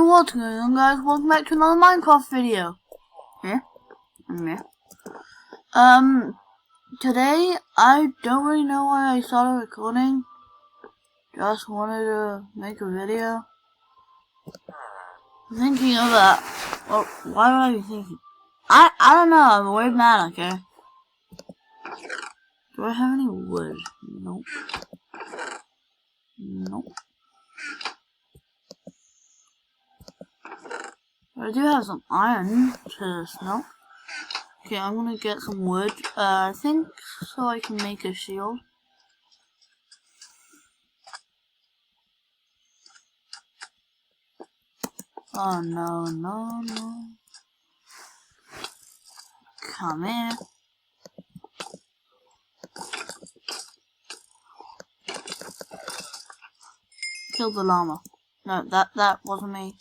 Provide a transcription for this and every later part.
what's going on, guys? Welcome back to another Minecraft video. Yeah. Today I don't really know why I started recording. Just wanted to make a video. Thinking of that. Well, why would I be thinking? I don't know. I'm a weird man. Okay. Do I have any wood? Nope. Nope. I do have some iron to smelt. Okay, I'm gonna get some wood. I think so I can make a shield. Oh no. Come here. Kill the llama. No, that wasn't me.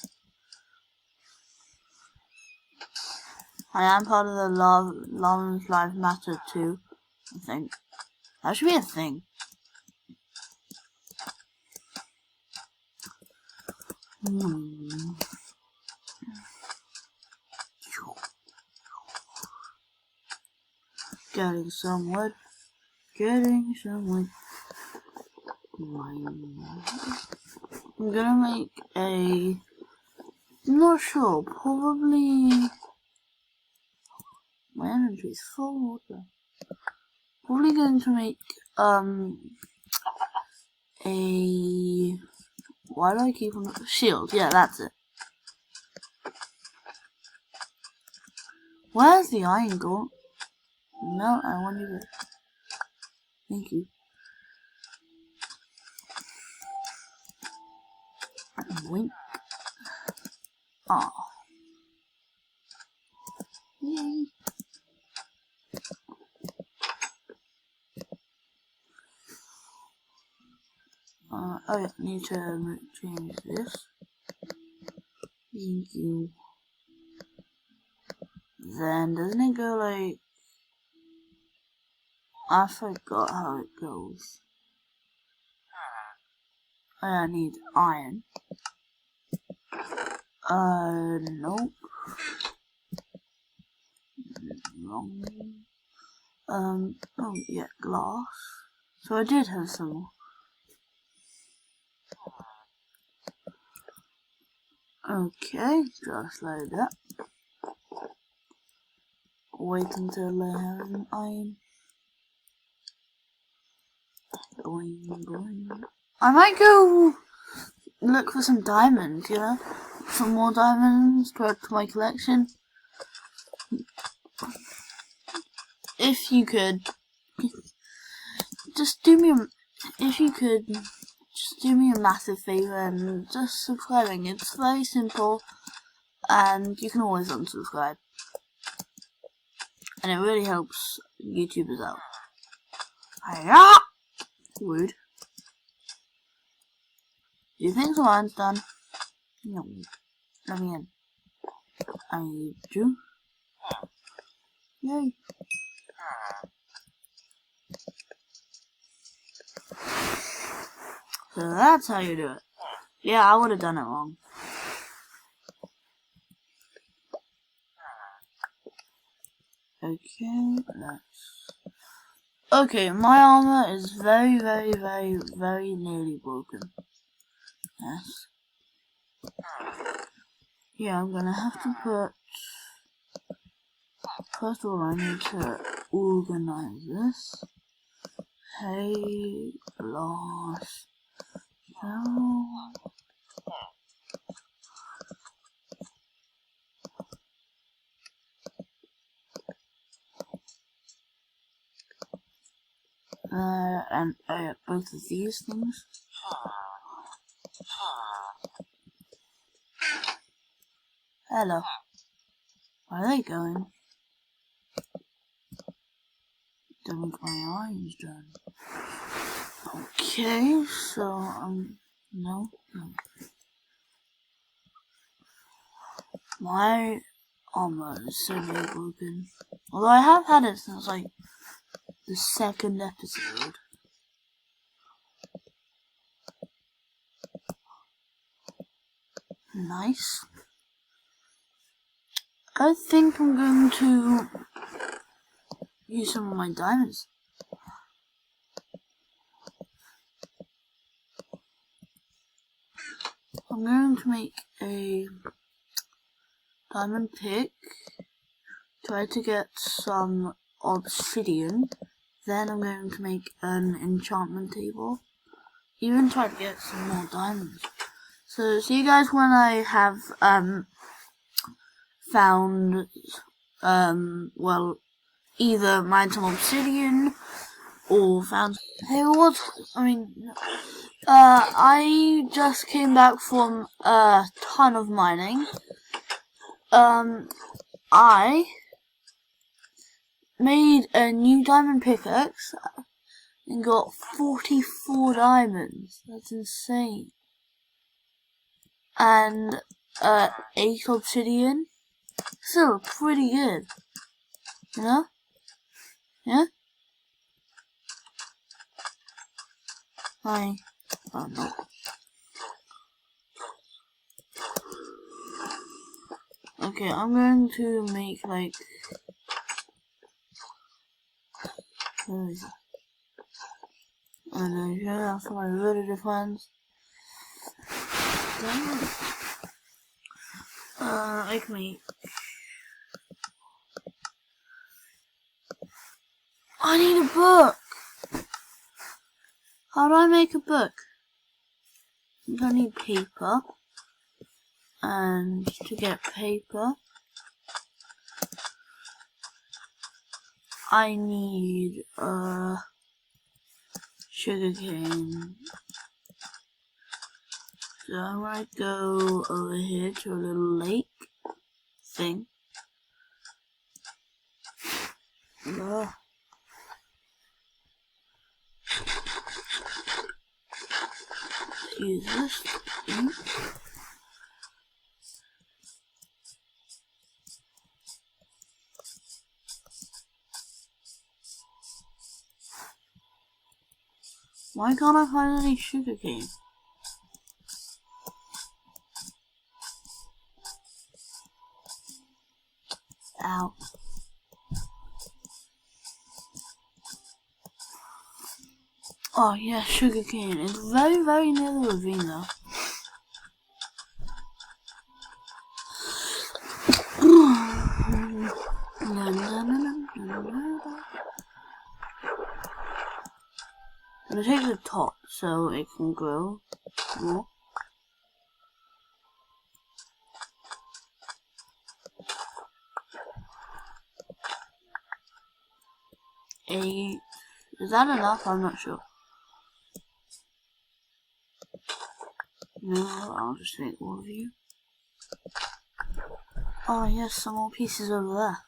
I am part of the Llama's Lives Matter too, I think. That should be a thing. Getting some wood. I'm gonna make a... I'm not sure, probably... My inventory's full of water. Probably going to make, a... Why do I keep on... Shield, yeah, that's it. Where's the iron gone? No, I want you to... Thank you. Wink. Aw. Yay. Oh yeah, need to change this. Thank you. Then doesn't it go like... I forgot how it goes. I need iron. Nope. Wrong. Oh yeah, glass. So I did have some more. Okay, just like that. Wait until I have an iron. Going. I might go look for some diamonds, you know? Some more diamonds to add to my collection. If you could, just do me a massive favor and just subscribing. It's very simple, and you can always unsubscribe, and it really helps YouTubers out. Hiya! Rude. Do you think the line's done? No. Let me in. I do. Yay. So that's how you do it. Yeah, I would have done it wrong. Okay, okay, my armor is very nearly broken. Yes. Yeah, I'm gonna have to put... First of all, I need to organize this. Hey, glass. And both of these things. Hello. Where are they going? Don't think my iron's done. Okay, so no. My armor is so very broken. Although I have had it since like the second episode. Nice. I think I'm going to use some of my diamonds. I'm going to make a diamond pick, try to get some obsidian, then I'm going to make an enchantment table, even try to get some more diamonds. So see you guys when I have found well, either mined some obsidian or found. Hey, I just came back from a ton of mining. I made a new diamond pickaxe and got 44 diamonds. That's insane. And 8 obsidian. Still pretty good. You know? Yeah? Oh no. Okay, I'm going to make like. Where is it? Oh no, you know, that's my really defense. I can make. I need a book! How do I make a book? I need paper. And to get paper, I need sugarcane. So I might go over here to a little lake thing. Use this thing. Why can't I find any sugarcane? Ow. Oh yeah, sugarcane. It's very, very near the ravine though. I'm gonna take the top so it can grow more. Is that enough? I'm not sure. No, I'll just make all of you. Oh yes, some more pieces over there.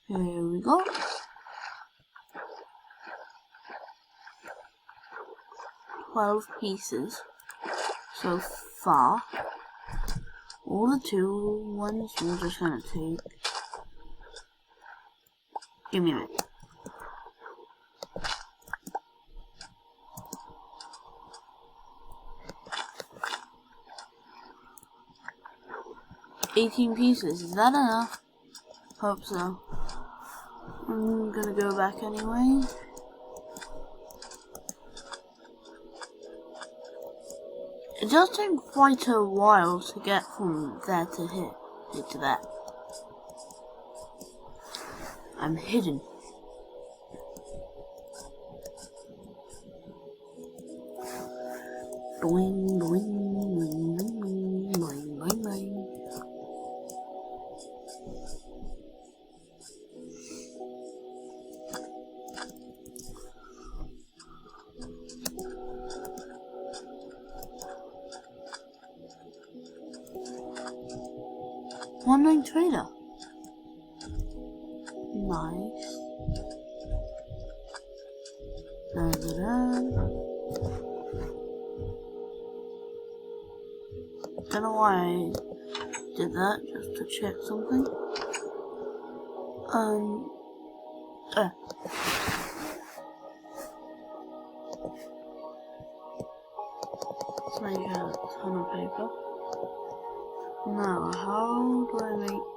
Here we go. $12 pieces so far. All the 2 ones we're just gonna take. Give me a minute. $18 pieces, is that enough? Hope so. I'm gonna go back anyway. It does take quite a while to get from there to here, to that. I'm hidden. Boing, boing, boing, boing, boing, boing, boing. Wandering trader. Nice. don't know why I did that, just to check something. Let's make a ton of paper. Now, how do I make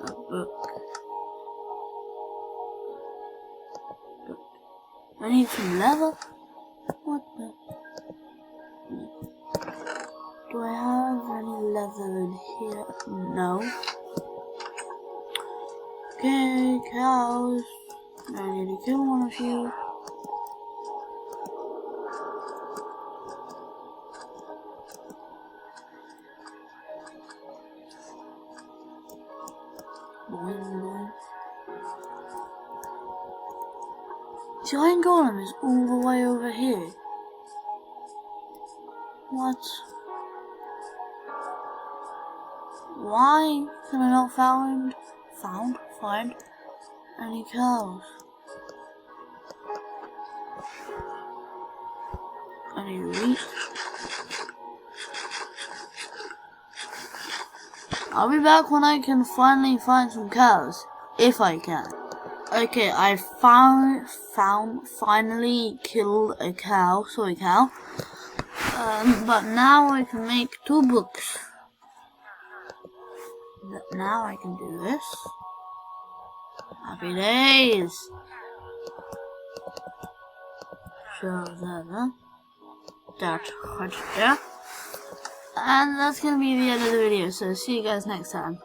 a book? I need some leather. What the? Do I have any leather in here? No. Okay, cows. I need to kill one of you. Giant golem is all the way over here. What? Why can I not find any cows? I need wheat. I'll be back when I can finally find some cows, if I can. Okay, I finally killed a cow, soy cow. But now I can make 2 books. Now I can do this. Happy days. So that right there. And that's gonna be the end of the video, so see you guys next time.